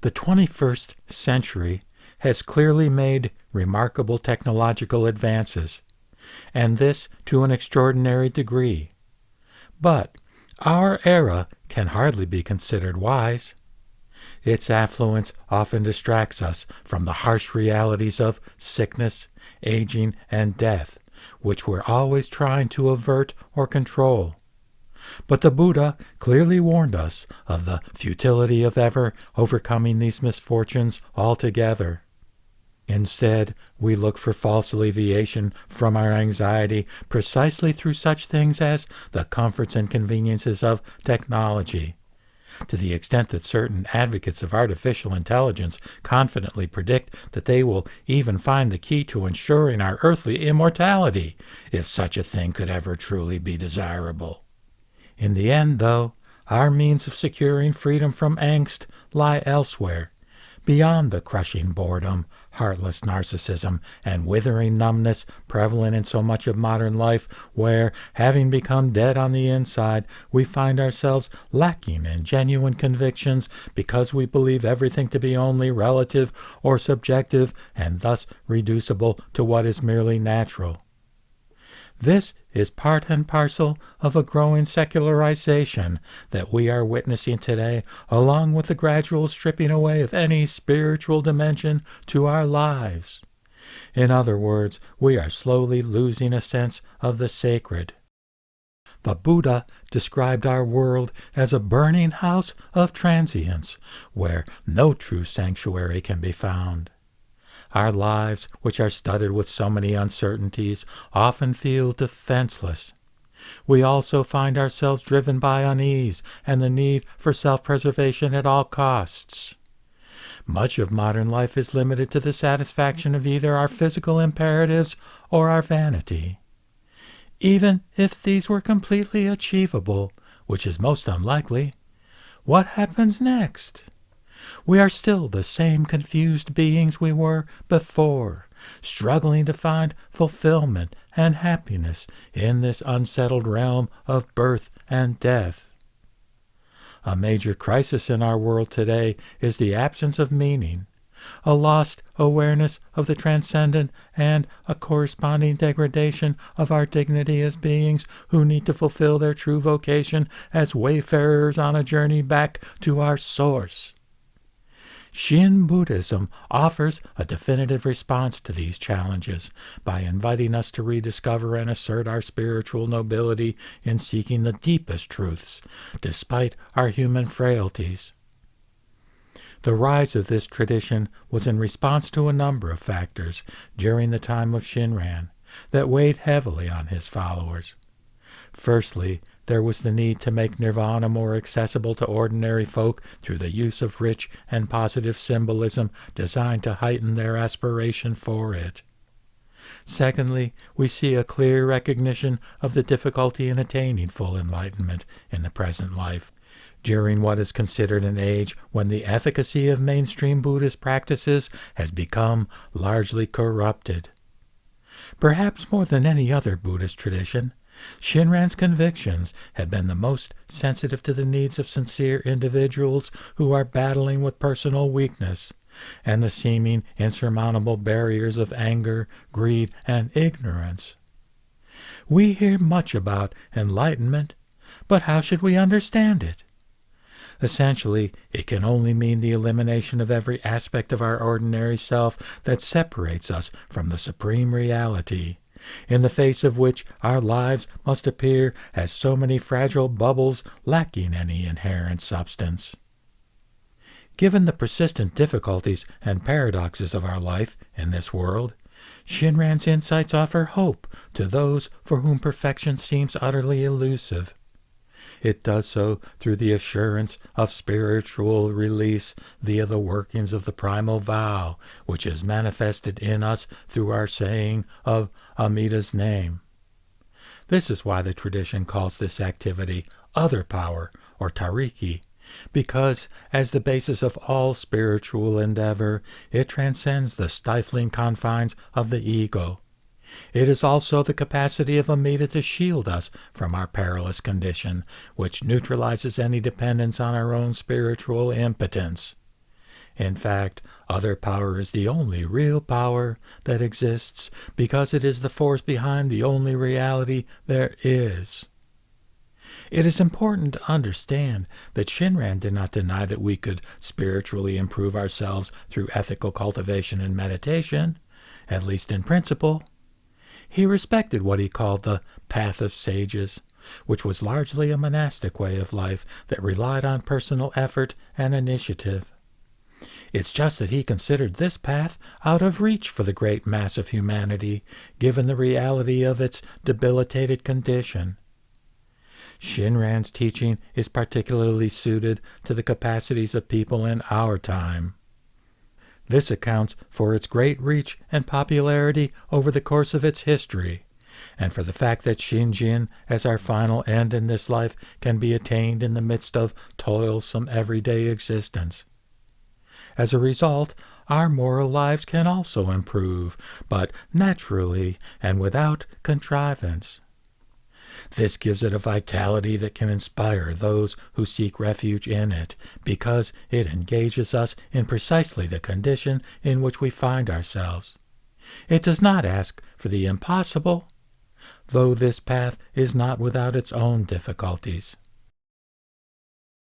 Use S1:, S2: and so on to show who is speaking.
S1: The 21st century has clearly made remarkable technological advances, and this to an extraordinary degree. But our era can hardly be considered wise. Its affluence often distracts us from the harsh realities of sickness, aging, and death, which we're always trying to avert or control. But the Buddha clearly warned us of the futility of ever overcoming these misfortunes altogether. Instead, we look for false alleviation from our anxiety precisely through such things as the comforts and conveniences of technology. To the extent that certain advocates of artificial intelligence confidently predict that they will even find the key to ensuring our earthly immortality, if such a thing could ever truly be desirable. In the end, though, our means of securing freedom from angst lie elsewhere, beyond the crushing boredom, heartless narcissism, and withering numbness prevalent in so much of modern life, where, having become dead on the inside, we find ourselves lacking in genuine convictions because we believe everything to be only relative or subjective, and thus reducible to what is merely natural. This is part and parcel of a growing secularization that we are witnessing today, along with the gradual stripping away of any spiritual dimension to our lives. In other words, we are slowly losing a sense of the sacred. The Buddha described our world as a burning house of transience, where no true sanctuary can be found. Our lives, which are studded with so many uncertainties, often feel defenseless. We also find ourselves driven by unease and the need for self-preservation at all costs. Much of modern life is limited to the satisfaction of either our physical imperatives or our vanity. Even if these were completely achievable, which is most unlikely, what happens next? We are still the same confused beings we were before, struggling to find fulfillment and happiness in this unsettled realm of birth and death. A major crisis in our world today is the absence of meaning, a lost awareness of the transcendent, and a corresponding degradation of our dignity as beings who need to fulfill their true vocation as wayfarers on a journey back to our source. Shin Buddhism offers a definitive response to these challenges by inviting us to rediscover and assert our spiritual nobility in seeking the deepest truths, despite our human frailties. The rise of this tradition was in response to a number of factors during the time of Shinran that weighed heavily on his followers. Firstly, there was the need to make nirvana more accessible to ordinary folk through the use of rich and positive symbolism designed to heighten their aspiration for it. Secondly, we see a clear recognition of the difficulty in attaining full enlightenment in the present life, during what is considered an age when the efficacy of mainstream Buddhist practices has become largely corrupted. Perhaps more than any other Buddhist tradition, Shinran's convictions have been the most sensitive to the needs of sincere individuals who are battling with personal weakness and the seeming insurmountable barriers of anger, greed, and ignorance. We hear much about enlightenment, but how should we understand it? Essentially, it can only mean the elimination of every aspect of our ordinary self that separates us from the supreme reality, in the face of which our lives must appear as so many fragile bubbles lacking any inherent substance. Given the persistent difficulties and paradoxes of our life in this world, Shinran's insights offer hope to those for whom perfection seems utterly elusive. It does so through the assurance of spiritual release via the workings of the primal vow, which is manifested in us through our saying of Amida's name. This is why the tradition calls this activity other power, or tariki, because, as the basis of all spiritual endeavor, it transcends the stifling confines of the ego. It is also the capacity of Amida to shield us from our perilous condition, which neutralizes any dependence on our own spiritual impotence. In fact, other power is the only real power that exists because it is the force behind the only reality there is. It is important to understand that Shinran did not deny that we could spiritually improve ourselves through ethical cultivation and meditation, at least in principle. He respected what he called the path of sages, which was largely a monastic way of life that relied on personal effort and initiative. It's just that he considered this path out of reach for the great mass of humanity, given the reality of its debilitated condition. Shinran's teaching is particularly suited to the capacities of people in our time. This accounts for its great reach and popularity over the course of its history, and for the fact that Shinjin, as our final end in this life, can be attained in the midst of toilsome everyday existence. As a result, our moral lives can also improve, but naturally and without contrivance. This gives it a vitality that can inspire those who seek refuge in it, because it engages us in precisely the condition in which we find ourselves. It does not ask for the impossible, though this path is not without its own difficulties.